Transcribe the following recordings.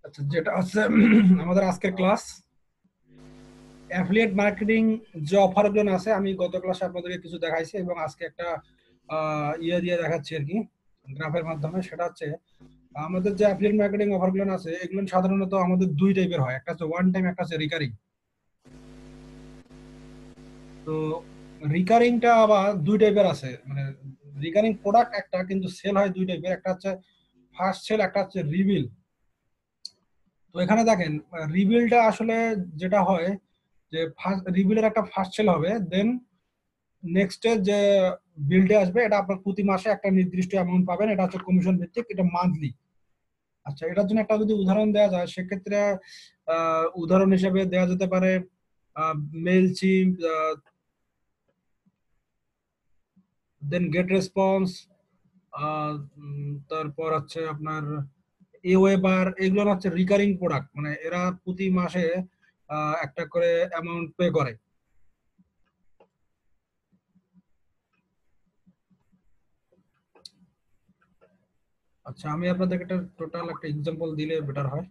আচ্ছা, যেটা হচ্ছে আমাদের আজকের ক্লাস অ্যাফিলিয়েট মার্কেটিং যে অফারগুলো আছে, আমি গত ক্লাসে আপনাদেরকে কিছু দেখাইছি এবং আজকে একটা ইয়ে দিয়ে দেখাচ্ছি আর কি, গ্রাফের মাধ্যমে। সেটা হচ্ছে আমাদের যে অ্যাফিলিয়েট মার্কেটিং অফারগুলো আছে, এগুলো সাধারণত আমাদের দুই টাইপের হয়, একটা হচ্ছে ওয়ান টাইম, একটা হচ্ছে রিকারিং। তো রিকারিংটা আবার দুই টাইপের আছে, মানে রিকারিং প্রোডাক্ট একটা, কিন্তু সেল হয় দুই টাইপের, একটা হচ্ছে ফার্স্ট সেল, একটা হচ্ছে রিভিল। তো এখানে দেখেন, রিভিলটা আসলে যেটা হয় যে ফার্স্ট রিভিলের একটা ফার্স্ট সেল হবে, দেন নেক্সট যে বিলডে আসবে, এটা আপনার প্রতি মাসে একটা নির্দিষ্ট অ্যামাউন্ট পাবেন, এটা হচ্ছে কমিশন ভিত্তিক, এটা মান্থলি। আচ্ছা, এটার জন্য একটা যদি উদাহরণ দেওয়া যায়, সেক্ষেত্রে উদাহরণ হিসেবে দেওয়া যেতে পারে মেইলচিম্প, দেন গেট রেসপন্স, তারপর হচ্ছে আপনার এওয়েবার। এগুলো হচ্ছে রিকারিং প্রোডাক্ট, মানে এরা প্রতি মাসে একটা করে অ্যামাউন্ট পে করে। আচ্ছা, আমি আপনাদেরকে একটা টোটাল একটা এক্সাম্পল দিলে বেটার হয়।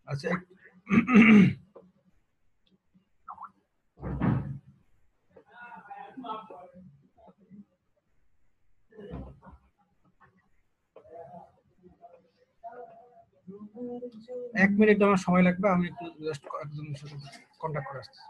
আচ্ছা, এক মিনিট আমার সময় লাগবে, আমি একটু জাস্ট একজনের সাথে কন্ট্যাক্ট করে আসছি।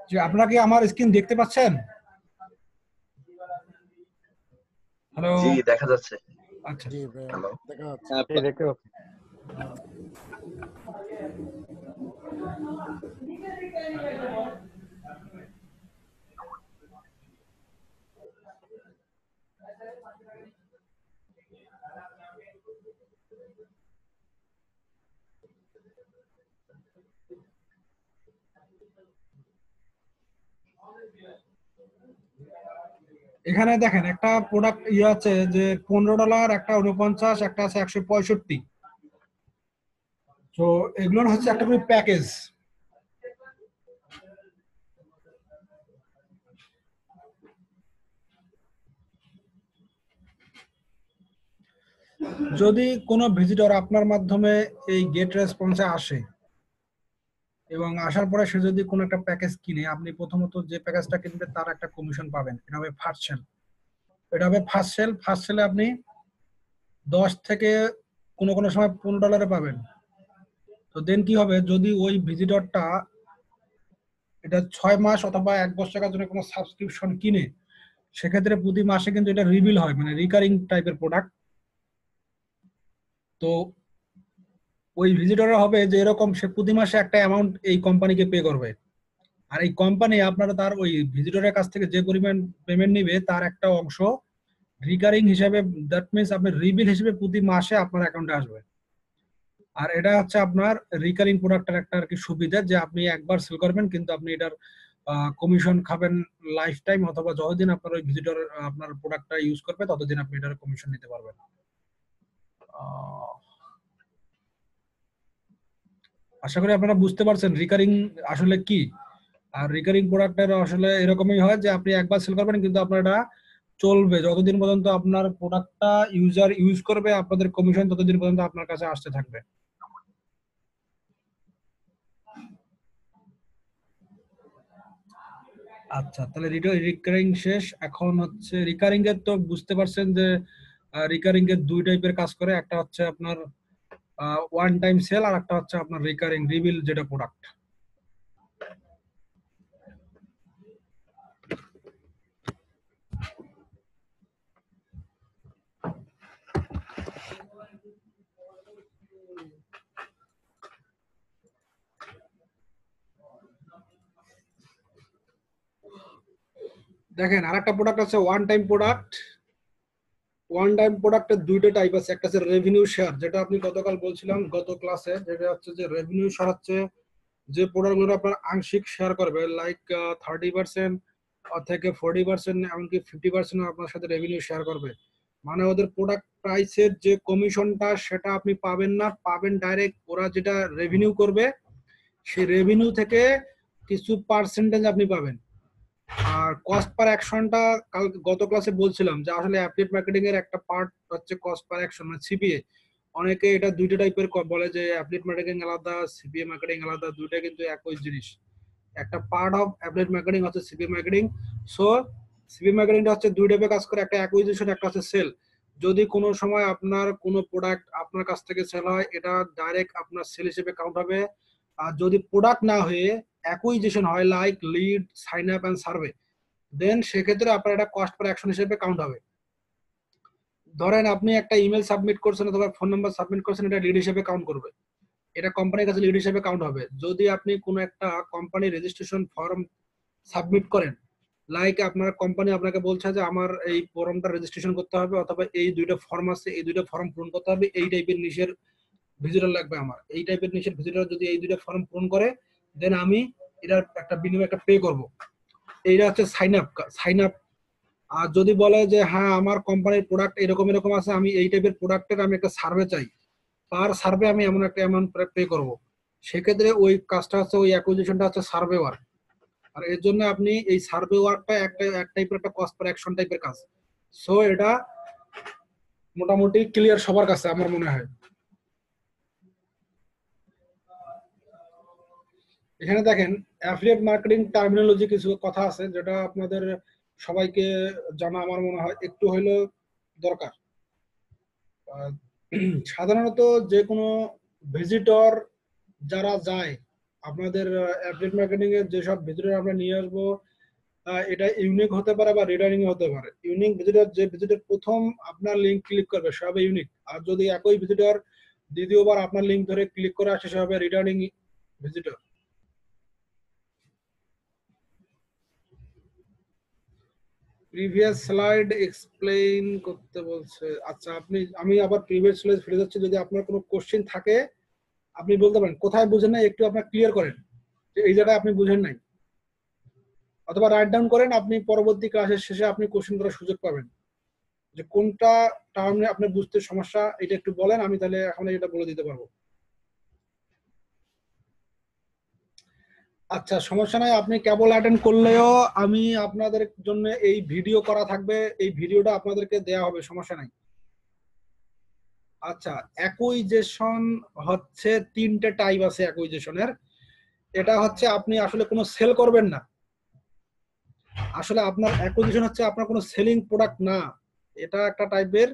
যে আপনারা কি আমার স্ক্রিন দেখতে পাচ্ছেন? হ্যালো? জি, দেখা যাচ্ছে। আচ্ছা, জি ভাই, হ্যালো। দেখা যাচ্ছে। এই দেখতে পাচ্ছি। এখানে দেখেন একটা প্রোডাক্ট ইয়ে আছে যে $15, একটা 49, একটা আছে 165। তো এগুলোর হচ্ছে একটা করে প্যাকেজ। যদি কোনো ভিজিটর আপনার মাধ্যমে এই গেট রেসপন্সে আসে এবং আসার পরে সে যদি কোনো একটা প্যাকেজ কিনে, আপনি প্রথমত যে প্যাকেজটা কিনবে তার একটা কমিশন পাবেন, এটা হবে ফার্স্ট সেল। এটা হবে ফার্স্ট সেল। ফার্স্ট সেলে আপনি 10 থেকে কোনো কোনো সময় $15 পাবেন। তো দেন কি হবে, যদি ওই ভিজিটরটা এটা 6 মাস অথবা 1 বছরের জন্য কোনো সাবস্ক্রিপশন কিনে, সেক্ষেত্রে প্রতি মাসে কিন্তু এটা রিবিল হয়, মানে রিকারিং টাইপের প্রোডাক্ট। তো ওই ভিজিটরের হবে যে এরকম সে প্রতি মাসে একটা অ্যামাউন্ট এই কোম্পানিকে পে করবে, আর এই কোম্পানি আপনারা তার ওই ভিজিটরের কাছ থেকে যে পরিমাণ পেমেন্ট নিবে তার একটা অংশ রিকারিং হিসেবে, দ্যাট মিনস আপনার রিবিল হিসেবে প্রতি মাসে আপনার অ্যাকাউন্টে আসবে। আর এটা হচ্ছে আপনার রিকারিং প্রোডাক্টের একটা আর কি সুবিধা, যে আপনি একবার সেল করবেন কিন্তু আপনি এটার কমিশন খাবেন লাইফ টাইম, অথবা যতদিন আপনার ওই ভিজিটর আপনার প্রোডাক্টটা ইউজ করবে ততদিন আপনি এটার কমিশন নিতে পারবেন। আশা করি আপনারা বুঝতে পারছেন রিকারিং আসলে কি। আর রিকারিং প্রোডাক্টের আসলে এরকমই হয় যে আপনি একবার সেল করবেন, কিন্তু আপনার এটা চলবে যতদিন পর্যন্ত আপনার প্রোডাক্টটা ইউজার ইউজ করবে, আপনাদের কমিশন ততদিন পর্যন্ত আপনার কাছে আসতে থাকবে। আচ্ছা, তাহলে রিকারিং শেষ। এখন হচ্ছে রিকারিং এর তো বুঝতে পারছেন যে রিকারিং এর দুই টাইপের কাজ করে, একটা হচ্ছে আপনার ওয়ান টাইম সেল, আর একটা হচ্ছে আপনার রিকারিং রিবিল যেটা প্রোডাক্ট। দেখেন আরেকটা প্রোডাক্ট আছে one time product. One time প্রোডাক্টের দুইটা টাইপ আছে, একটা হচ্ছে রেভিনিউ শেয়ার, যেটা আপনি গতকাল বলছিলাম গত ক্লাসে, যেটা হচ্ছে যে রেভিনিউ শেয়ার হচ্ছে যে প্রোডাক্টগুলো আপনার আংশিক শেয়ার করবে, লাইক 30% থেকে 40%, এমনকি 50% আপনার সাথে রেভিনিউ শেয়ার করবে। মানে ওদের প্রোডাক্ট প্রাইসের যে কমিশনটা সেটা আপনি পাবেন না, পাবেন ডাইরেক্ট ওরা যেটা রেভিনিউ করবে সেই রেভিনিউ থেকে কিছু পার্সেন্টেজ আপনি পাবেন। আর কস্ট পার অ্যাকশনটা কাল গত ক্লাসে বলছিলাম যে আসলে অ্যাফিলিয়েট মার্কেটিং এর একটা পার্ট হচ্ছে কস্ট পার অ্যাকশন, মানে সিপিএ। অনেকে এটা দুইটা টাইপের বলে যে অ্যাফিলিয়েট মার্কেটিং আলাদা, সিপিএ মার্কেটিং আলাদা, দুইটা কিন্তু একই জিনিস। একটা পার্ট অফ অ্যাফিলিয়েট মার্কেটিং হচ্ছে সিপিএ মার্কেটিং। সো সিপিএ মার্কেটিংটা হচ্ছে দুই টাইপের কাজ করে, একটা অ্যাকুইজিশন, একটা হচ্ছে সেল। যদি কোনো সময় আপনার কোনো প্রোডাক্ট আপনার কাছ থেকে সেল হয়, এটা ডাইরেক্ট আপনার সেল হিসেবে কাউন্ট হবে। আর যদি প্রোডাক্ট না হয়ে অ্যাকুইজিশন হয়, like lead, sign up and survey, then সেক্ষেত্রে আপনার এটা কস্ট পার অ্যাকশন হিসেবে কাউন্ট হবে। ধরেন আপনি একটা ইমেল সাবমিট করছেন অথবা ফোন নাম্বার সাবমিট করছেন, এটা লিড হিসেবে কাউন্ট করবে, এটা কোম্পানির কাছে লিড হিসেবে কাউন্ট হবে। যদি আপনি কোনো একটা কোম্পানি রেজিস্ট্রেশন ফর্ম সাবমিট করেন, লাইক আপনার কোম্পানি আপনাকে বলছে যে আমার এই ফর্মটা রেজিস্ট্রেশন করতে হবে, অথবা এই দুইটা ফর্ম আছে, এই দুইটা ফর্ম পূরণ করতে হবে, এই টাইপের নিশের ভিজিটর লাগবে আমার, এই টাইপের নিশের ভিজিটর যদি এই দুইটা ফর্ম পূরণ করে, দেন আমি এটার একটা বিনিময়ে একটা পে করব। এইটা হচ্ছে সাইন আপ। Sign up. আর যদি বলে যে হ্যাঁ আমার কোম্পানির প্রোডাক্ট এরকম এরকম আছে, আমি এই টাইপের প্রোডাক্টের আমি একটা সার্ভে চাই, পার সার্ভে আমি এমন একটা অ্যামাউন্ট পে করব, সেক্ষেত্রে ওই কাজটা হচ্ছে, ওই অ্যাকুইজিশনটা হচ্ছে সার্ভে ওয়ার্ক। আর এর জন্য আপনি এই সার্ভে ওয়ার্কটা এক টাইপের একটা কস্ট পার অ্যাকশন টাইপের কাজ। সো এটা মোটামুটি ক্লিয়ার সবার কাছে আমার মনে হয়। এখানে দেখেন অ্যাফিলিয়েট মার্কেটিং টার্মিনোলজি কিছু কথা আছে যেটা আপনাদের সবাইকে জানা আমার মনে হয় একটু হইলেও দরকার। সাধারণত যে কোনো ভিজিটর যারা যায় আপনাদের অ্যাফিলিয়েট মার্কেটিং এর, যেসব ভিজিটর আমরা নিয়ে আসবো, এটা ইউনিক হতে পারে বা রিটার্নিং হতে পারে। ইউনিক ভিজিটর যে ভিজিটর প্রথম আপনার লিঙ্ক ক্লিক করবে সে হবে ইউনিক, আর যদি একই ভিজিটর দ্বিতীয়বার আপনার লিঙ্ক ধরে ক্লিক করে আসে সে হবে returning visitor. Previous slide explain করতে বলছে। আচ্ছা, আমি আবার প্রিভিয়াস স্লাইড ফিরে যাচ্ছি, যদি আপনার কোনো কোশ্চেন থাকে আপনি বলতে পারেন, কোথায় বুঝেন নাই একটু আপনার ক্লিয়ার করেন যে এই জায়গায় আপনি বুঝেন নাই, অথবা রাইট ডাউন করেন, আপনি পরবর্তী ক্লাসের শেষে আপনি কোশ্চেন করার সুযোগ পাবেন যে কোনটা টার্মে আপনার বুঝতে সমস্যা, এটা একটু বলেন, আমি তাহলে এখন এটা বলে দিতে পারবো। আচ্ছা, সমস্যা নাই, আপনি কেবল অ্যাটেন্ড করলেও আমি আপনাদের জন্য এই ভিডিও করা থাকবে, এই ভিডিওটা আপনাদেরকে দেয়া হবে, সমস্যা নাই। আচ্ছা, অ্যাকুইজিশন হচ্ছে তিনটে টাইপ আছে অ্যাকুইজিশনের। এটা হচ্ছে আপনি আসলে কোনো সেল করবেন না, আসলে আপনার অ্যাকুইজিশন হচ্ছে আপনার কোনো সেলিং প্রোডাক্ট না, এটা একটা টাইপের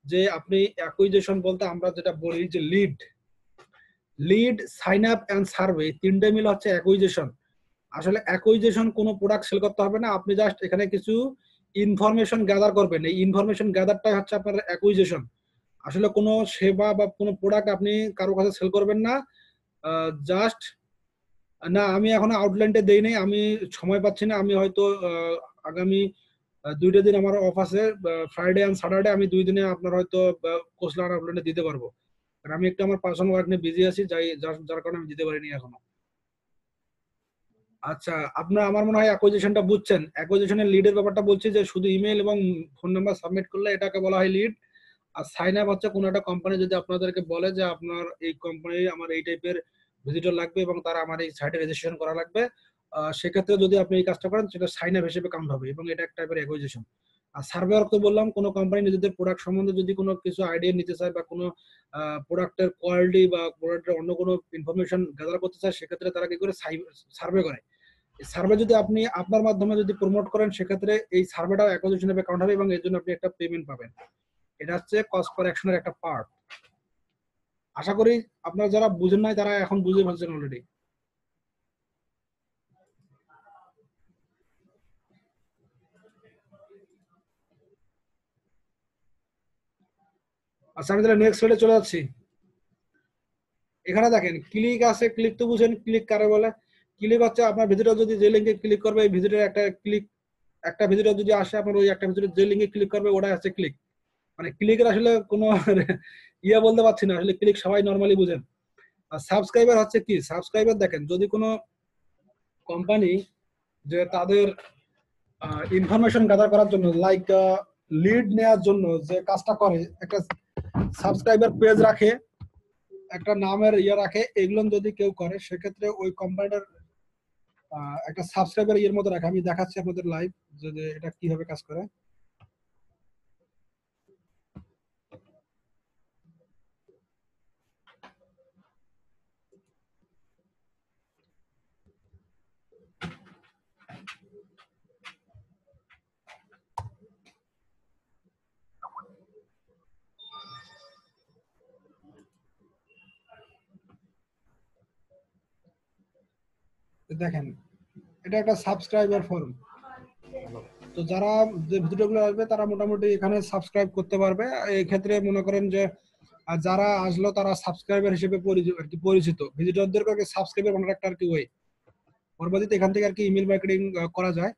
যে আপনি অ্যাকুইজিশন বলতে আমরা যেটা বলি যে lead, sign up and survey, তিনটে মিলে হচ্ছে অ্যাকুইজিশন। আসলে অ্যাকুইজিশন কোনো প্রোডাক্ট সেল করতে হবে না, আপনি জাস্ট এখানে কিছু ইনফরমেশন গ্যাদার করবেন, এই ইনফরমেশন গ্যাদারটাই হচ্ছে আপনার অ্যাকুইজিশন। আসলে কোনো সেবা বা কোনো প্রোডাক্ট আপনি কারো কাছে সেল করবেন না, জাস্ট, না আমি এখন আউটলাইনটা দেই নাই, আমি সময় পাচ্ছি না, আমি হয়তো আগামী দুইটা দিন আমার অফ আছে, ফ্রাইডে এন্ড স্যাটারডে, আমি দুই দিনে আপনার হয়তো কোর্সলার আউটলাইনটা দিতে পারবো, কারণ আমি একটু আমার পার্সোনাল ওয়ার্ক নিয়ে বিজি আছি, যার কারণে আমি দিতে পারিনি এখনো। আচ্ছা, আপনার আমার মনে হয় অ্যাকুইজিশনটা বুঝছেন। অ্যাকুইজিশনের লিডের ব্যাপারটা বলছি যে শুধু ইমেল এবং ফোন নাম্বার সাবমিট করলে এটাকে বলা হয় লিড। আর সাইন আপ হচ্ছে কোনো একটা কোম্পানি যদি আপনাদেরকে বলে যে আপনার এই কোম্পানি আমার এই টাইপের ভিজিটর লাগবে এবং তারা আমার এই সাইটে রেজিস্ট্রেশন করা লাগবে, সেক্ষেত্রে যদি আপনি এই কাজটা করেন সেটা সাইন আপ হিসেবে কাউন্ট হবে এবং এটা একটা টাইপের অ্যাকুইজিশন। আর সার্ভেয়ার তো বললাম, কোনো কোম্পানি নিজেদের প্রোডাক্ট সম্বন্ধে যদি কোনো কিছু আইডিয়া নিতে চায় বা কোনো প্রোডাক্টের কোয়ালিটি বা প্রোডাক্টের অন্য কোনো ইনফরমেশন গ্যাদার করতে চায়, সেক্ষেত্রে তারা কি করে সার্ভে করে। সার্ভে যদি আপনি আপনার মাধ্যমে যদি প্রমোট করেন, সেক্ষেত্রে এই সার্ভেটাও অ্যাকুইজিশন হিসেবে কাউন্ট হবে এবং এর জন্য আপনি একটা পেমেন্ট পাবেন। এটা হচ্ছে কস্ট পার অ্যাকশনের একটা পার্ট। আশা করি আপনারা যারা বুঝেন নাই তারা এখন বুঝে ফেলছেন অলরেডি। আচ্ছা, আমি তাহলে নেক্সট স্লাইডে চলে যাচ্ছি। এখানে দেখেন ক্লিক আছে, ক্লিক তো বুঝেন, ক্লিক কারে বলে। ক্লিক হচ্ছে আপনার ভিজিটর যদি যে লিঙ্কে ক্লিক করবে, এই ভিজিটর একটা ক্লিক, একটা ভিজিটর যদি আসে আপনার ওই একটা ভিজিটর যে লিঙ্কে ক্লিক করবে ওটা হচ্ছে ক্লিক। মানে ক্লিকের আসলে কোনো ইয়া বলতে পারছি না, আসলে ক্লিক সবাই নরমালি বুঝেন। আর সাবস্ক্রাইবার হচ্ছে কি, সাবস্ক্রাইবার দেখেন যদি কোনো কোম্পানি যে তাদের ইনফরমেশন গ্যাদার করার জন্য লাইক লিড নেওয়ার জন্য যে কাজটা করে, একটা সাবস্ক্রাইবার পেজ রাখে, একটা নামের ইয়ে রাখে, এগুলো যদি কেউ করে সেক্ষেত্রে ওই কোম্পানিটার একটা সাবস্ক্রাইবার ইয়ের মতো রাখে। আমি দেখাচ্ছি আপনাদের লাইভ যে এটা কিভাবে কাজ করে। দেখেন এটা একটা সাবস্ক্রাইবার ফর্ম। তো যারা যে ভিডিওগুলো আসবে তারা মোটামুটি এখানে সাবস্ক্রাইব করতে পারবে। এই ক্ষেত্রে মনে করেন যে যারা আসলো তারা সাবস্ক্রাইবার হিসেবে পরিচিত, ভিজিটরদেরকে সাবস্ক্রাইবার বানানোর একটা আর কি ওয়ে। পরবর্তীতে এখান থেকে আর কি ইমেল মার্কেটিং করা যায়।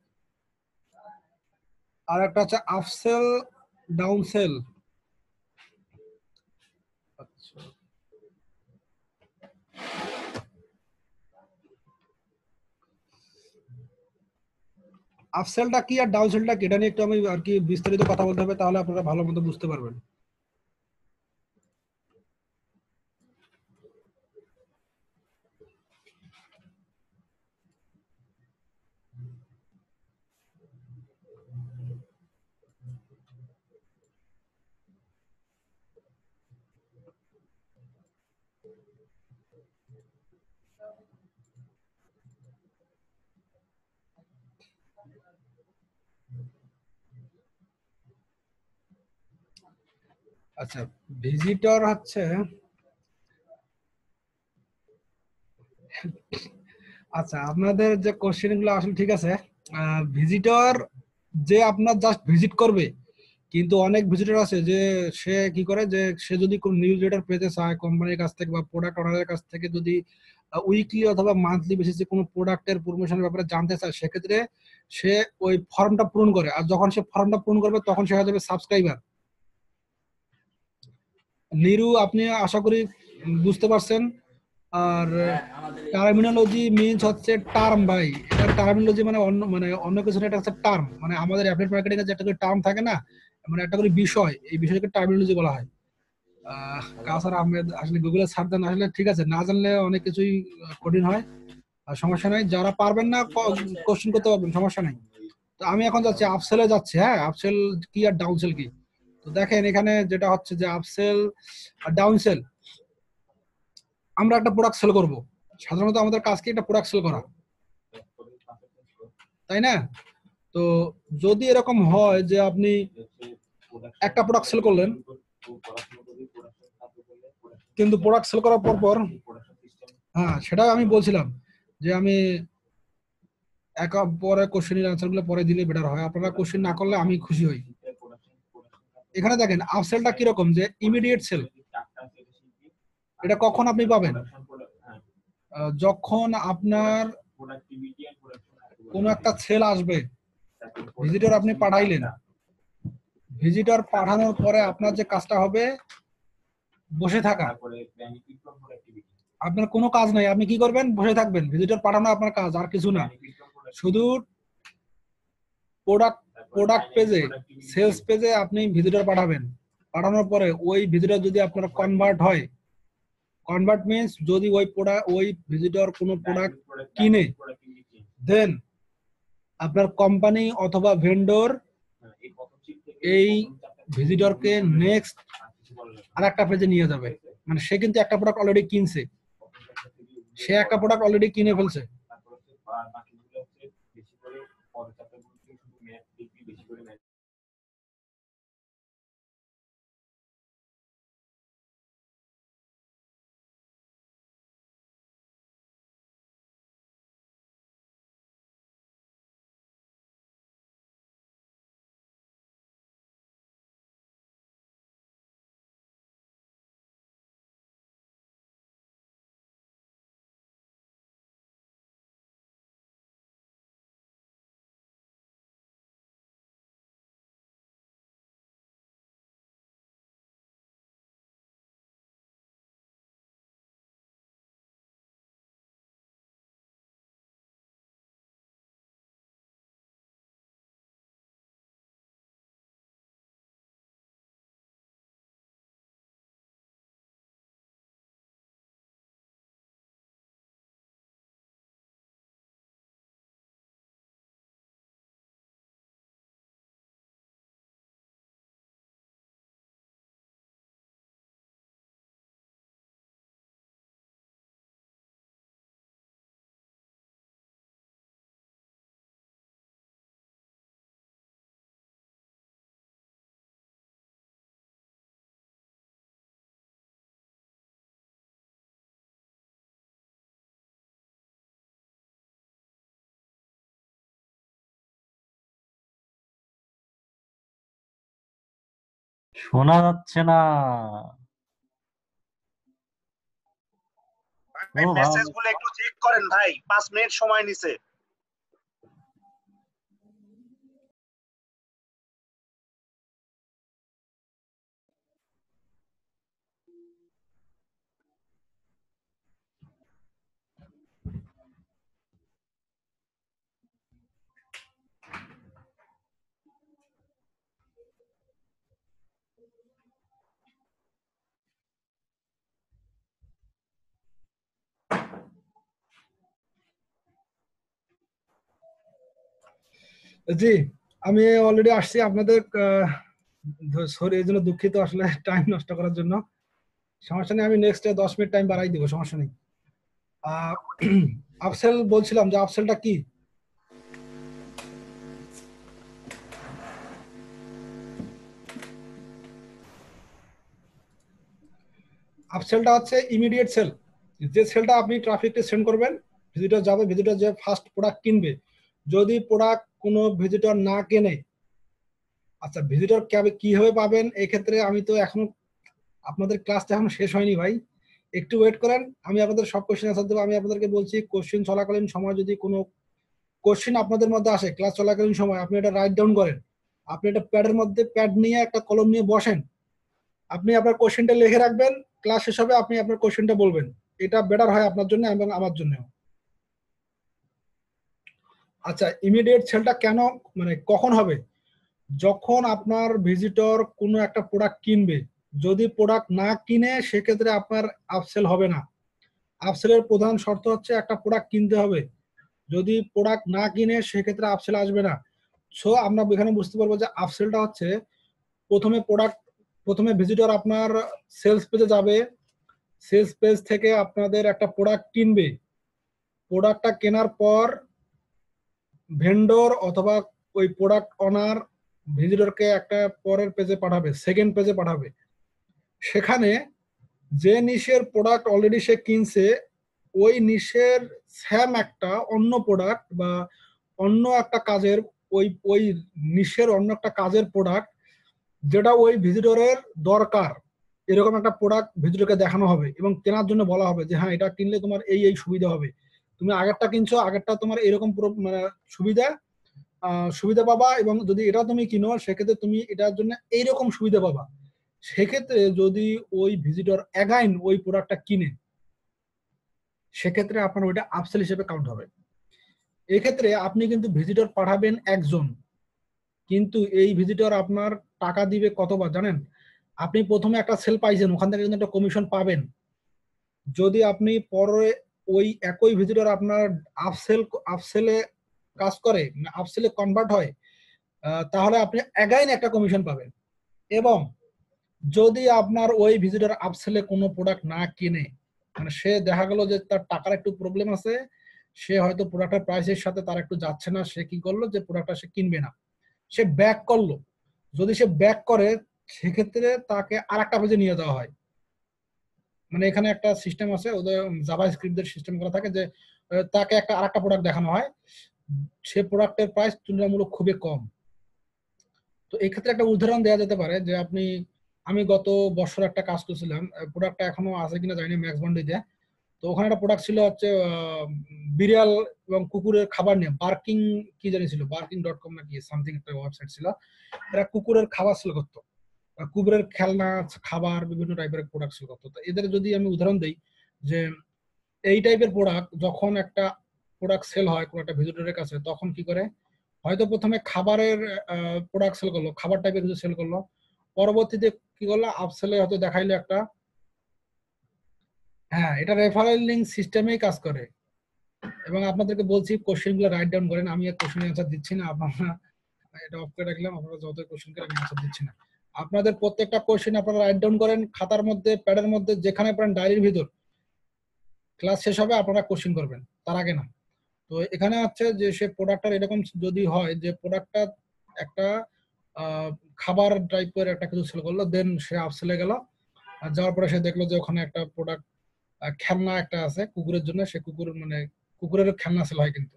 আর একটা হচ্ছে আপসেল ডাউনসেল। আচ্ছা, আপসেলটা কি আর ডাউনসেলটা কি, এটা নিয়ে একটু আমি আর কি বিস্তারিত কথা বলতে হবে, তাহলে আপনারা ভালো মতো বুঝতে পারবেন। আচ্ছা, ভিজিটর হচ্ছে, আচ্ছা আপনাদের যে কোশ্চেন গুলো আসলে ঠিক আছে। ভিজিটর যে আপনার জাস্ট ভিজিট করবে, কিন্তু অনেক ভিজিটর আছে যে সে কি করে যে সে যদি কোন নিউজ লেটার পেতে চায় কোম্পানির কাছ থেকে বা প্রোডাক্ট ওনারের কাছ থেকে, যদি উইকলি অথবা মান্থলি বেসিসে কোনো প্রোডাক্টের প্রমোশনের ব্যাপারে জানতে চায়, সেক্ষেত্রে সে ওই ফর্মটা পূরণ করে। আর যখন সে ফর্মটা পূরণ করবে তখন সে হয়ে যাবে সাবস্ক্রাইবার। নিরু, আপনি আশা করি বুঝতে পারছেন। আর টার্মিনোলজি মিনস হচ্ছে টার্ম ভাই। এটা টার্মিনোলজি মানে অন্য কিছু না, এটা হচ্ছে টার্ম। মানে আমাদের অ্যাফিলিয়েট মার্কেটিং এর যে একটা করে টার্ম থাকে না, মানে একটা করে বিষয়, এই বিষয়টাকে টার্মিনোলজি বলা হয়। কাউসার আহমেদ আসলে গুগলে সার্চ দেন, আসলে ঠিক আছে, না জানলে অনেক কিছুই কঠিন হয়। আর সমস্যা নাই, যারা পারবেন না কোশ্চেন করতে পারবেন, সমস্যা নাই। তো আমি এখন যাচ্ছি আপসেলে যাচ্ছি। হ্যাঁ, আপসেল কি আর ডাউনসেল কি। তো দেখেন এখানে যেটা হচ্ছে যে আপসেল আর ডাউনসেল, আমরা একটা প্রোডাক্ট সেল করব। সাধারণত আমাদের কাজ কি একটা প্রোডাক্ট সেল করা, তাই না? তো যদি এরকম হয় যে আপনি একটা প্রোডাক্ট সেল করলেন, কিন্তু প্রোডাক্ট সেল করার পর হ্যাঁ সেটা আমি বলছিলাম যে আমি একা পরে কোশ্চেনের আনসার গুলো পরে দিলে বেটার হয়। আপনারা কোশ্চেন না করলে আমি খুশি হই। এখানে দেখেন আপসেলটা কিরকম, যে ইমিডিয়েট সেল। এটা কখন আপনি পাবেন? যখন আপনার কোন একটা সেল আসবে, ভিজিটর আপনি পাঠাইলেন, ভিজিটর পাঠানোর পরে আপনার যে কাজটা হবে বসে থাকা। আপনার কোনো কাজ নাই, আপনি কি করবেন, বসে থাকবেন, ভিজিটর পাঠানো আপনার কাজ, আর কিছু না। শুধু প্রোডাক্ট প্রোডাক্ট পেজে, সেলস পেজে আপনি ভিজিটর পাঠাবেন। পাঠানোর পরে ওই ভিজিটর যদি আপনার কনভার্ট হয়, কনভার্ট মিন্স যদি ওই প্রোডাক্ট, ওই ভিজিটর কোনো প্রোডাক্ট কিনে, দেন আপনার কোম্পানি অথবা ভেন্ডর এই ভিজিটরকে নেক্সট আরেকটা পেজে নিয়ে যাবে। মানে সে কিন্তু একটা প্রোডাক্ট অলরেডি কিনছে, সে একটা প্রোডাক্ট অলরেডি কিনে ফেলছে। শোনা যাচ্ছে না। ও ভাই, মেসেজগুলো একটু চেক করেন ভাই, 5 মিনিট সময় নিছে। জি, আমি অলরেডি আসছি আপনাদের। সরি, এই জন্য দুঃখিত, আসলে টাইম নষ্ট করার জন্য। সমস্যা নেই, আমি নেক্সট 10 মিনিট টাইম বাড়াই দিব, সমস্যা নেই। আপসেল বলছিলাম যে আপসেলটা কি। আপসেলটা হচ্ছে ইমিডিয়েট সেল। যে সেলটা আপনি ট্রাফিককে সেন্ড করবেন, ভিজিটর যাবে, ভিজিটর যে ফার্স্ট প্রোডাক্ট কিনবে। যদি প্রোডাক্ট কোনো ভিজিটর না কেনে, আচ্ছা ভিজিটর কিভাবে পাবেন, এক্ষেত্রে আমি তো এখনো, আপনাদের ক্লাসটা এখন শেষ হয়নি ভাই, একটু ওয়েট করেন, আমি আপনাদের সব কোশ্চেন আনসার দেবো। আমি আপনাদেরকে বলছি, কোশ্চেন চলাকালীন সময় যদি কোনো কোশ্চেন আপনাদের মধ্যে আসে, ক্লাস চলাকালীন সময় আপনি এটা রাইট ডাউন করেন। আপনি একটা প্যাডের মধ্যে প্যাড নিয়ে একটা কলম নিয়ে বসেন, আপনি আপনার কোশ্চেনটা লিখে রাখবেন, ক্লাস শেষ হবে আপনি আপনার কোশ্চেনটা বলবেন। এটা বেটার হয় আপনার জন্য এবং আমার জন্য। আচ্ছা, ইমিডিয়েট সেলটা কেন, মানে কখন হবে, যখন আপনার ভিজিটর কোনো একটা প্রোডাক্ট কিনবে। যদি প্রোডাক্ট না কিনে, সেক্ষেত্রে আপনার আপসেল হবে না। আপসেলের প্রধান শর্ত হচ্ছে একটা প্রোডাক্ট কিনতে হবে। যদি প্রোডাক্ট না কিনে, সেক্ষেত্রে আপসেল আসবে না। সো আমরা এখানে বুঝতে পারবো যে আপসেলটা হচ্ছে, প্রথমে ভিজিটর আপনার সেলস পেজে যাবে, সেলস পেজ থেকে আপনাদের একটা প্রোডাক্ট কিনবে। প্রোডাক্টটা কেনার পর ভেন্ডর অথবা ওই প্রোডাক্ট অনার ভিজিটরকে একটা পরের পেজে পাঠাবে, সেকেন্ড পেজে পাঠাবে। সেখানে যে নিশের প্রোডাক্ট অলরেডি সে কিনছে, ওই নিশের স্যাম একটা অন্য প্রোডাক্ট বা অন্য একটা কাজের, ওই ওই নিশের অন্য একটা কাজের প্রোডাক্ট, যেটা ওই ভিজিটরের দরকার, এরকম একটা প্রোডাক্ট ভিজিটরকে দেখানো হবে এবং কেনার জন্য বলা হবে যে হ্যাঁ, এটা কিনলে তোমার এই এই সুবিধা হবে। তুমি আগেরটা কিনছো, আগেরটা তোমার এরকম মানে সুবিধা সুবিধা পাবা, এবং যদি এটা তুমি কিনো, সেক্ষেত্রে তুমি এটার জন্য এইরকম সুবিধা পাবা। সেক্ষেত্রে যদি ওই ভিজিটর অ্যাগাইন ওই প্রোডাক্টটা কিনে, সেক্ষেত্রে আপনার ওইটা আপসেল হিসেবে কাউন্ট হবে। এক্ষেত্রে আপনি কিন্তু ভিজিটর পাঠাবেন একজন, কিন্তু এই ভিজিটর আপনার টাকা দিবে কতবার জানেন? আপনি প্রথমে একটা সেল পাইছেন, ওখান থেকে কিন্তু একটা কমিশন পাবেন। যদি আপনি পরে ওই একই ভিজিটর আপনার আপসেলে কাজ করে, আপসেলে কনভার্ট হয়, তাহলে আপনি অ্যাগাইন একটা কমিশন পাবেন। এবং যদি আপনার ওই ভিজিটর আপসেলে কোনো প্রোডাক্ট না কিনে, মানে সে দেখা গেল যে তার টাকার একটু প্রবলেম আছে, সে হয়তো প্রোডাক্টের প্রাইসের সাথে তার একটু যাচ্ছে না, সে কি করলো যে প্রোডাক্টটা সে কিনবে না, সে ব্যাক করলো। যদি সে ব্যাক করে সেক্ষেত্রে তাকে আর একটা পেজে নিয়ে যাওয়া হয়। মানে এখানে একটা সিস্টেম আছে, ওদের জাভা স্ক্রিপ্টের সিস্টেম করা থাকে যে তাকে একটা আরেকটা প্রোডাক্ট দেখানো হয়, সে প্রোডাক্টের প্রাইস তুলনামূলক খুবই কম। তো এই ক্ষেত্রে একটা উদাহরণ দেওয়া যেতে পারে যে আমি গত বছর একটা কাজ করছিলাম, প্রোডাক্টটা এখনো আছে কিনা জানি, ম্যাক্স বন্ডিতে। তো ওখানে একটা প্রোডাক্ট ছিল হচ্ছে বিড়াল এবং কুকুরের খাবার নিয়ে, বার্কিং কি জানি ছিল, barking.com নাকি সামথিং একটা ওয়েবসাইট ছিল। এরা কুকুরের খাবার সেল করতো, কুকুরের খেলনা, খাবার, বিভিন্ন টাইপের প্রোডাক্ট সেল করতো। তো এদের যদি আমি উদাহরণ দিই যে এই টাইপের প্রোডাক্ট যখন একটা প্রোডাক্ট সেল হয় কোনো একটা ভিজিটরের কাছে, তখন কি করে, হয়তো প্রথমে খাবারের প্রোডাক্ট সেল করলো, খাবার টাইপের কিছু সেল করলো, পরবর্তীতে কি করলো, আপসেলে হয়তো দেখাইলো একটা, হ্যাঁ এটা রেফারেল লিঙ্ক সিস্টেমেই কাজ করে। এবং আপনাদেরকে বলছি কোশ্চেন গুলো রাইট ডাউন করেন, আমি আর কোশ্চেন অ্যান্সার দিচ্ছি না, আপনারা এটা অফ করে রাখলাম, আপনারা যত কোশ্চেন করে আমি অ্যান্সার দিচ্ছি না। আপনাদের প্রত্যেকটা কোশ্চেন আপনারা রাইট ডাউন করেন খাতার মধ্যে, প্যাডের মধ্যে, যেখানে পারেন ডায়েরির ভিতর। ক্লাস শেষ হবে আপনারা কোশ্চেন করবেন, তার আগে না। তো এখানে আছে যে সে প্রোডাক্টটার এরকম যদি হয় যে প্রোডাক্টটা একটা খাবার টাইপের একটা কিছু সেল করলো, দেন সে আপসেলে গেল, আর যাওয়ার পরে সে দেখলো যে ওখানে একটা প্রোডাক্ট, খেলনা একটা আছে কুকুরের জন্য, সে কুকুর মানে কুকুরের খেলনা সেল হয় কিন্তু।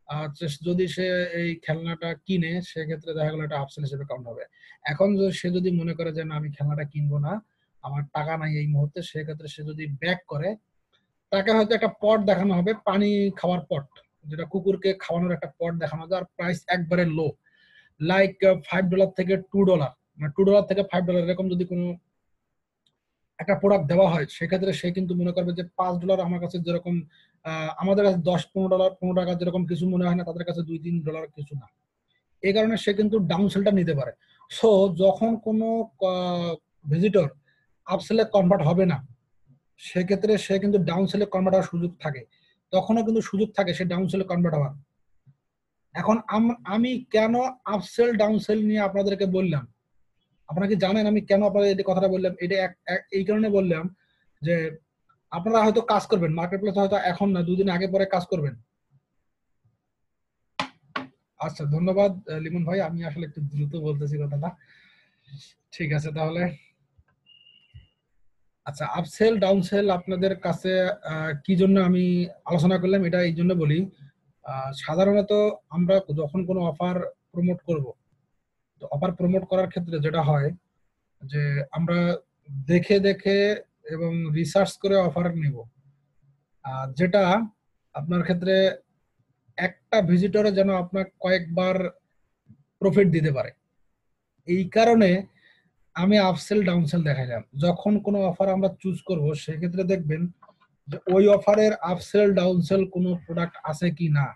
আর যদি সে এই খেলনাটা কিনে সেক্ষেত্রে দেখা গেলো এটা আপসেল হিসেবে কাউন্ট হবে। এখন সে যদি মনে করে যে না আমি খেলনাটা কিনবো না, আমার টাকা নাই এই মুহূর্তে, সেক্ষেত্রে সে যদি ব্যাক করে, তাকে হয়তো একটা পট দেখানো হবে, পানি খাওয়ার পট, যেটা কুকুরকে খাওয়ানোর একটা পট দেখানো হবে, আর প্রাইস একবারে লো, লাইক $5 থেকে $2, মানে $2 থেকে $5 এরকম যদি কোনো একটা প্রোডাক্ট দেওয়া হয়, সেক্ষেত্রে সে কিন্তু মনে করবে যে $5 আমার কাছে যেরকম আমাদের কাছে $10-15 যেরকম কিছু মনে হয় না, তাদের কাছে $2-3 কিছু না। এই কারণে সে কিন্তু ডাউন সেলটা নিতে পারে। সো যখন কোনো ভিজিটর আপসেলে কনভার্ট হবে না, সেক্ষেত্রে সে কিন্তু ডাউন সেলে কনভার্ট হওয়ার সুযোগ থাকে, তখনও কিন্তু সুযোগ থাকে সে ডাউন সেলে কনভার্ট হওয়ার। এখন আমি কেন আপসেল ডাউন সেল নিয়ে আপনাদেরকে বললাম, আপনারা কি জানেন আমি কেন আপনাদের এই কথাটা বললাম? এটা এই কারণে বললাম যে আপনারা হয়তো কাজ করবেন মার্কেট প্লেসে, হয়তো এখন না, 2 দিন আগে পরে কাজ করবেন। আচ্ছা ধন্যবাদ লিমন ভাই, আমি আসলে একটু দ্রুত বলতেছি কথাটা, ঠিক আছে তাহলে। আচ্ছা আপসেল ডাউন সেল আপনাদের কাছে কি জন্য আমি আলোচনা করলাম, এটা এই জন্য বলি, সাধারণত আমরা যখন কোনো অফার প্রমোট করব, তো অফার প্রমোট করার ক্ষেত্রে যেটা হয় যে আমরা দেখে দেখে এবং রিসার্চ করে অফার নিব, যেটা আপনার ক্ষেত্রে একটা ভিজিটরে যেন আপনার কয়েকবার প্রফিট দিতে পারে। এই কারণে আমি আপসেল ডাউনসেল দেখাইলাম। যখন কোনো অফার আমরা চুজ করব, সেক্ষেত্রে দেখবেন যে ওই অফারের আপসেল ডাউনসেল কোনো প্রোডাক্ট আছে কি না।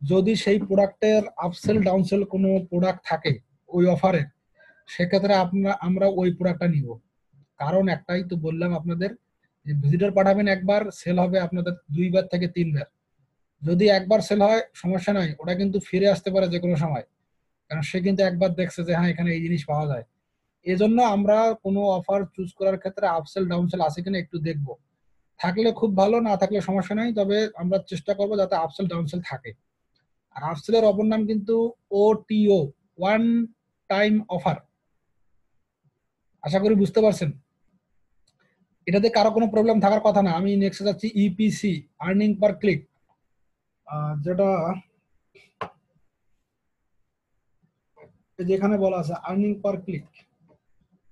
যদি সেই প্রোডাক্টের আপসেল ডাউনসেল কোনো প্রোডাক্ট থাকে ওই অফারে, সেক্ষেত্রে আমরা ওই প্রোডাক্টটা নিব। কারণ একটাই তো বললাম আপনাদের, যে ভিজিটর পাঠাবেন একবার, সেল হবে আপনাদের 2 বার থেকে 3 বার। যদি একবার সেল হয় সমস্যা নাই, ওটা কিন্তু ফিরে আসতে পারে যে কোনো সময়, কারণ সে কিন্তু একবার দেখছে যে হ্যাঁ এখানে এই জিনিস পাওয়া যায়। এজন্য আমরা কোনো অফার চুজ করার ক্ষেত্রে আপসেল ডাউনসেল আছে কিনা একটু দেখবো, থাকলে খুব ভালো, না থাকলে সমস্যা নাই, তবে আমরা চেষ্টা করবো যাতে আপসেল ডাউনসেল থাকে। আর আপসেলের অপর নাম কিন্তু ওটিও, ওয়ান টাইম অফার। আশা করি বুঝতে পারছেন, এটাতে কারো কোনো প্রবলেম থাকার কথা না। আমি নেক্সট যাচ্ছি ইপিসি, আর্নিং পার ক্লিক, যেটা যেখানে বলা আছে আর্নিং পার ক্লিক,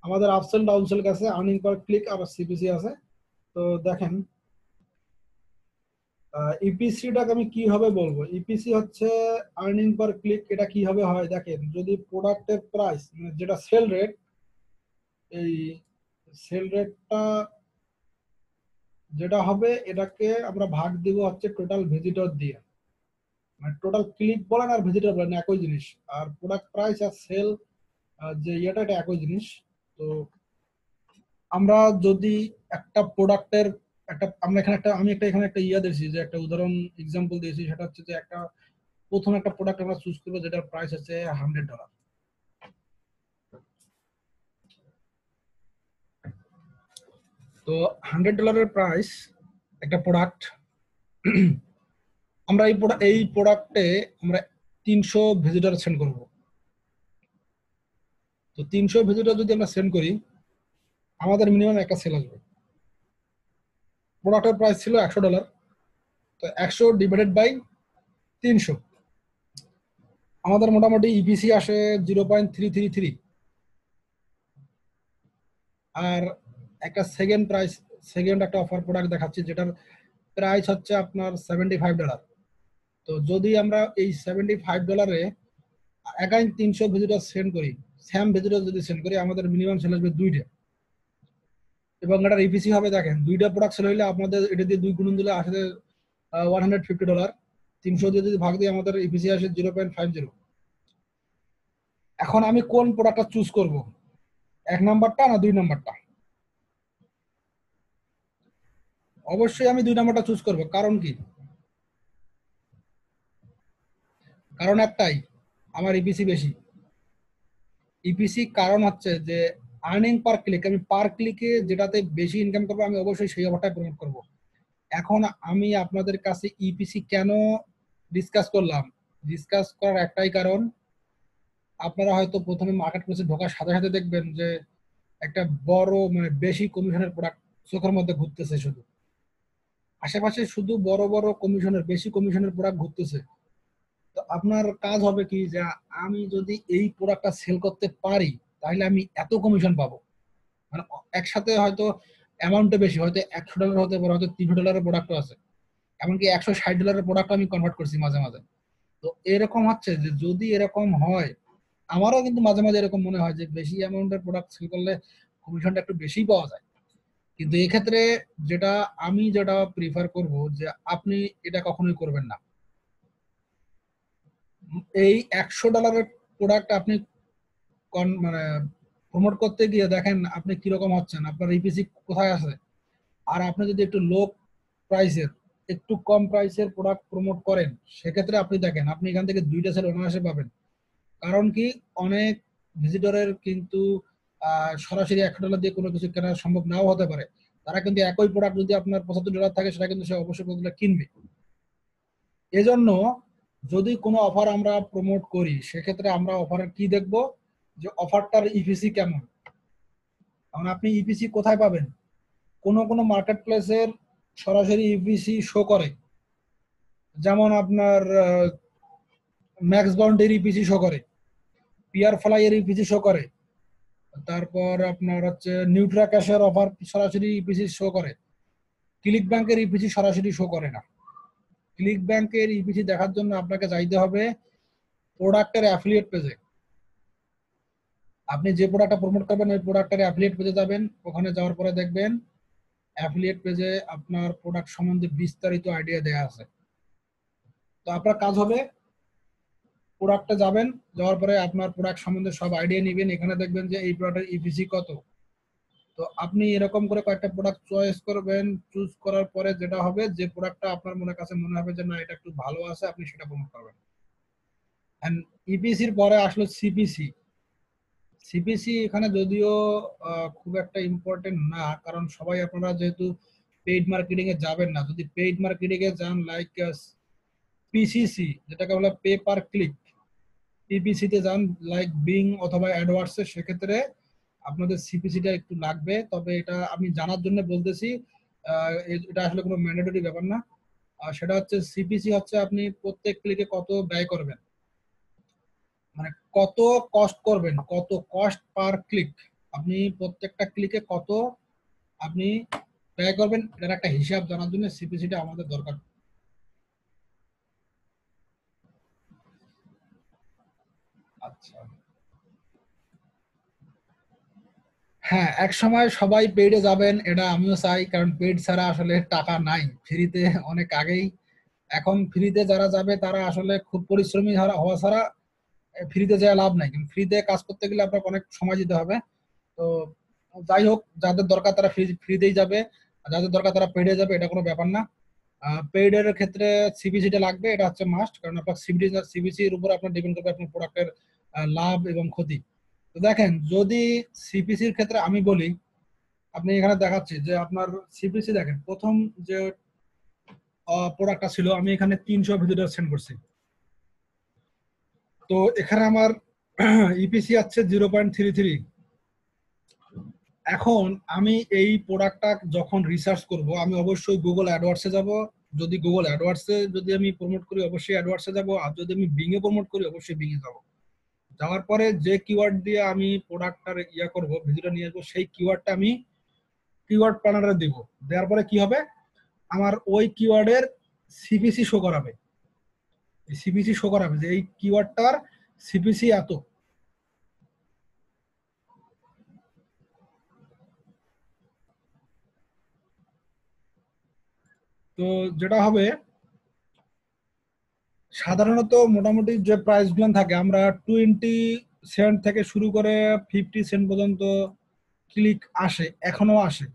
আমাদের আপসেল ডাউনসেল কাছে আর্নিং পার ক্লিক আর সিপিসি আছে। তো দেখেন ইপিসিটাকে আমি কিভাবে বলবো, ইপিসি হচ্ছে আর্নিং পার ক্লিক। এটা কিভাবে হয় দেখেন, যদি প্রোডাক্টের প্রাইস যেটা সেল রেট, এই সেল রেটটা যেটা হবে এটাকে আমরা ভাগ দিব হচ্ছে টোটাল ভিজিটর দিয়ে, মানে টোটাল ক্লিক বলেন আর ভিজিটর বলেন একই জিনিস, আর প্রোডাক্ট প্রাইস আর সেল যে ইয়েটা এটা একই জিনিস। তো আমরা যদি একটা প্রোডাক্টের একটা আমরা এখানে একটা আমি একটা এখানে একটা ইয়া দিয়েছি, যে একটা উদাহরণ এক্সাম্পল দিয়েছি, সেটা হচ্ছে যে একটা প্রথম একটা প্রোডাক্ট আমরা চুজ করবো যেটার প্রাইস হচ্ছে $100। তো $100 প্রাইস একটা প্রোডাক্ট। আমরা এই প্রোডাক্টে আমরা 300 ভিজিটর সেন্ড করব। তো 300 ভিজিটর যদি আমরা সেন্ড করি আমাদের মিনিমাম একটা সেল আসবে। প্রোডাক্টের প্রাইস ছিল $100, তো 100 ডিভাইডেড বাই 300 আমাদের মোটামুটি ইপিসি আসে 0.333। আর একটা সেকেন্ড একটা অফার প্রোডাক্ট দেখাচ্ছি যেটার প্রাইস হচ্ছে আপনার $75। তো যদি আমরা এই $75 একাই 300 ভিজিটর সেন্ড করি, স্যাম ভিজিটর যদি সেন্ড করি আমাদের মিনিমাম সেল আসবে 2টা, এবং এটার ইপিসি হবে দেখেন 2টা প্রোডাক্ট সেল হইলে আমাদের এটা দিয়ে 2 গুণন দিলে আসলে $150। 300 দিয়ে যদি ভাগ দিই আমাদের ইপিসি আসে 0.50। এখন আমি কোন প্রোডাক্টটা চুজ করব, 1 নাম্বারটা না 2 নাম্বারটা? অবশ্যই আমি 2 নাম্বারটা চুজ করব। কারণ কি? কারণ একটাই, আমার ইপিসি বেশি। ইপিসি কারণ হচ্ছে যে আর্নিং পার ক্লিক, আমি পার ক্লিকে যেটাতে বেশি ইনকাম করবো আমি অবশ্যই সেই অফারটাই প্রমোট করব। এখন আমি আপনাদের কাছে ইপিসি কেন ডিসকাস করলাম, ডিসকাস করার একটাই কারণ, আপনারা হয়তো প্রথমে মার্কেট প্লেসে ঢোকার সাথে সাথে দেখবেন যে একটা বড় মানে বেশি কমিশনের প্রোডাক্ট চোখের মধ্যে ঘুরতেছে, শুধু আশেপাশে শুধু বড় বড় কমিশনের বেশি কমিশনের প্রোডাক্ট ঘুরতেছে। তো আপনার কাজ হবে কি, যে আমি যদি এই প্রোডাক্টটা সেল করতে পারি তাহলে আমি এত কমিশন পাবো, মানে একসাথে হয়তো অ্যামাউন্টে বেশি, হয়তো $100 হতে পারে, হয়তো $300 প্রোডাক্টও আছে, এমনকি $160 প্রোডাক্ট আমি কনভার্ট করছি মাঝে মাঝে। তো এরকম হচ্ছে যে যদি এরকম হয়, আমারও কিন্তু মাঝে মাঝে এরকম মনে হয় যে বেশি অ্যামাউন্টের প্রোডাক্ট সেল করলে কমিশনটা একটু বেশি পাওয়া যায়। কিন্তু এক্ষেত্রে যেটা প্রিফার করব যে আপনি এটা কখনোই করবেন না। এই $100 প্রোডাক্ট আপনি মানে প্রমোট করতে গিয়ে দেখেন আপনি কিরকম হচ্ছেন, আপনার ইপিসি কোথায় আছে। আর আপনি যদি একটু লো প্রাইসের একটু কম প্রাইসের প্রোডাক্ট প্রমোট করেন, সেক্ষেত্রে আপনি দেখেন আপনি এখান থেকে 2টা সেল অনায়াসে পাবেন। কারণ কি, অনেক ভিজিটরের কিন্তু সরাসরি $100 দিয়ে কোনো কিছু কেনা সম্ভব নাও হতে পারে। তারা কিন্তু একই প্রোডাক্ট যদি আপনার $75 থাকে সেটা কিন্তু সে অবশ্যই কিনবে। এজন্য যদি কোনো অফার আমরা প্রমোট করি সেক্ষেত্রে আমরা অফারের কি দেখব, যে অফারটার ইপিসি কেমন। কারণ আপনি ইপিসি কোথায় পাবেন, কোন কোন মার্কেট প্লেসের সরাসরি ইপিসি শো করে, যেমন আপনার ম্যাক্স বাউন্ডের ইপিসি শো করে, পিয়ার ফ্লাই এর ইপিসি শো করে, তারপর আপনার হচ্ছে নিউট্রা ক্যাশের অফার সরাসরি ইপিসি শো করে। ক্লিক ব্যাংকের ইপিসি সরাসরি শো করে না। ক্লিক ব্যাংকের ইপিসি দেখার জন্য আপনাকে চাইতে হবে প্রোডাক্টের অ্যাফিলিয়েট পেজে। আপনি যে প্রোডাক্টটা প্রমোট করবেন ওই প্রোডাক্টের অ্যাফিলিয়েট পেজে যাবেন, ওখানে যাওয়ার পরে দেখবেন অ্যাফিলিয়েট পেজে আপনার প্রোডাক্ট সম্বন্ধে বিস্তারিত আইডিয়া দেওয়া আছে। তো আপনার কাজ হবে প্রোডাক্টে যাবেন, যাওয়ার পরে আপনার প্রোডাক্ট সম্বন্ধে সব আইডিয়া নেবেন, এখানে দেখবেন যে এই প্রোডাক্টের ইপিসি কত। তো আপনি এরকম করে কয়েকটা প্রোডাক্ট চয়েস করবেন, চুজ করার পরে যেটা হবে, যে প্রোডাক্টটা আপনার কাছে মনে হবে যে না এটা একটু ভালো আছে, আপনি সেটা প্রমোট করবেন। এন্ড ইপিসির পরে আসলো সিপিসি। সিপিসি এখানে যদিও খুব একটা ইম্পর্টেন্ট না, কারণ সবাই আপনারা যেহেতু পেইড মার্কেটিং এ যাবেন না, যদি পেইড মার্কেটিং এ যান লাইক পিসিসি যেটাকে বলে পে পার ক্লিক, পিপিসি তে যান লাইক বিং অথবা অ্যাডওয়ার্ডস এর, সেক্ষেত্রে আপনাদের সিপিসিটা একটু লাগবে। তবে এটা আমি জানার জন্য বলতেছি, এটা আসলে কোনো ম্যান্ডেটরি ব্যাপার না। আর সেটা হচ্ছে সিপিসি হচ্ছে আপনি প্রত্যেক ক্লিকে কত ব্যয় করবেন, মানে কত কস্ট করবেন, কত কস্ট পার ক্লিক, আপনি প্রত্যেকটা ক্লিকে কত আপনি ব্যয় করবেন, এটার একটা হিসাব জানার জন্য সিপিসিটা আমাদের দরকার। আচ্ছা, হ্যাঁ, এক সময় সবাই পেইডে যাবেন, এটা আমিও চাই, কারণ পেইড ছাড়া আসলে টাকা নাই ফ্রিতে অনেক আগেই। এখন ফ্রিতে যারা যাবে তারা আসলে খুব পরিশ্রমী হওয়া ছাড়া ফ্রিতে যাওয়া লাভ নাই, কিন্তু ফ্রিতে কাজ করতে গেলে আপনাকে অনেক সময় দিতে হবে। তো যাই হোক, যাদের দরকার তারা ফ্রিতেই যাবে, আর যাদের দরকার তারা পেইডে যাবে, এটা কোনো ব্যাপার না। পেইডের ক্ষেত্রে সিবিসিটা লাগবে, এটা হচ্ছে মাস্ট, কারণ আপনার সিবিসির উপর আপনার ডিপেন্ড করবে আপনার প্রোডাক্টের লাভ এবং ক্ষতি। তো দেখেন, যদি সিপিসির ক্ষেত্রে আমি বলি, আপনি এখানে দেখাচ্ছি যে আপনার সিপিসি দেখেন, প্রথম যে প্রোডাক্টটা ছিল, আমি এখানে 300 ভিজিটর সেন্ড করছি। তো এখানে আমার ইপিসি আছে 0.33। এখন আমি এই প্রোডাক্টটা যখন রিসার্চ করব, আমি অবশ্যই গুগল অ্যাডওয়ার্ডসে যাব। যদি গুগল অ্যাডওয়ার্ডসে যদি আমি প্রমোট করি, অবশ্যই অ্যাডওয়ার্ডসে যাব। আর যদি আমি বিংয়ে প্রমোট করি, অবশ্যই বিংয়ে যাব। যাওয়ার পরে যে কিওয়ার্ড দিয়ে আমি প্রোডাক্টটার করব, ভিজিটর নিয়ে আসবো, সেই কিওয়ার্ডটা আমি কিওয়ার্ড প্ল্যানারে দিব। দেওয়ার পরে কি হবে, আমার ওই কিওয়ার্ডের সিপিসি শো করাবে। সিপিসি শো করাবে যে এই কিওয়ার্ডটার সিপিসি এত। তো যেটা হবে, সাধারণত মোটামুটি যে প্রাইস গুলো থাকে, আমরা 20 সেন্ট থেকে শুরু করে 50 সেন্ট পর্যন্ত ক্লিক আসে, এখনো আসে।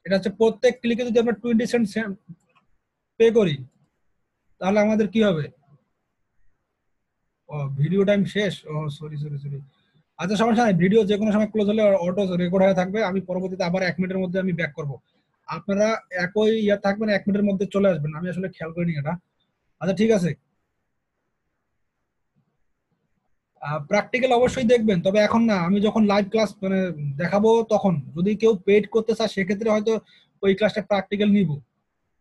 এটা হচ্ছে প্রত্যেক ক্লিকে যদি আমরা 20 সেন্ট পে করি, তাহলে আমাদের কি হবে? ও, ভিডিও টাইম শেষ। ও, সরি সরি সরি। আচ্ছা, সমস্যা নাই, ভিডিও যে কোনো সময় ক্লোজ হলে অটো রেকর্ড হয়ে থাকবে। আমি পরবর্তীতে আবার 1 মিনিটের মধ্যে আমি ব্যাক করব। আপনারা একই থাকবেন, 1 মিনিটের মধ্যে চলে আসবেন। আমি আসলে খেয়াল করিনি এটা। আচ্ছা, ঠিক আছে। প্র্যাকটিক্যাল অবশ্যই দেখবেন, তবে এখন না, আমি যখন লাইভ ক্লাস মানে দেখাবো, তখন যদি কেউ পেড করতে চায়, সেক্ষেত্রে হয়তো ওই ক্লাসটা প্র্যাকটিক্যাল নিব।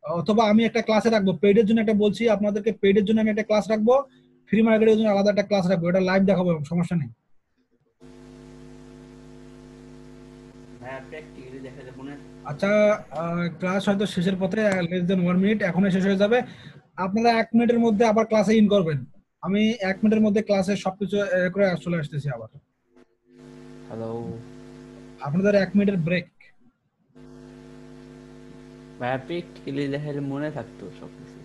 অথবা আমি একটা ক্লাসে রাখবো পেডের জন্য, একটা বলছি আপনাদেরকে, পেডের জন্য আমি একটা ক্লাস রাখবো, ফ্রি মার্কেটের জন্য আলাদা একটা ক্লাস রাখবো, এটা লাইভ দেখাবো, সমস্যা নেই। ভাইয়া প্র্যাকটিক্যালি দেখা যায় মনে। আচ্ছা, ক্লাস হয়তো শেষের পথে, less than 1 মিনিট, এখনই শেষ হয়ে যাবে। আপনারা 1 মিনিটের মধ্যে আবার ক্লাসে ইন করবেন। আমি 1 মিনিটের মধ্যে ক্লাসে সবকিছু করে চলে আসতেছি আবার। হ্যালো আপনাদের 1 মিনিটের ব্রেক। ভাইয়া প্র্যাকটিক্যালি দেখা যায় মনে থাকতো সবকিছু।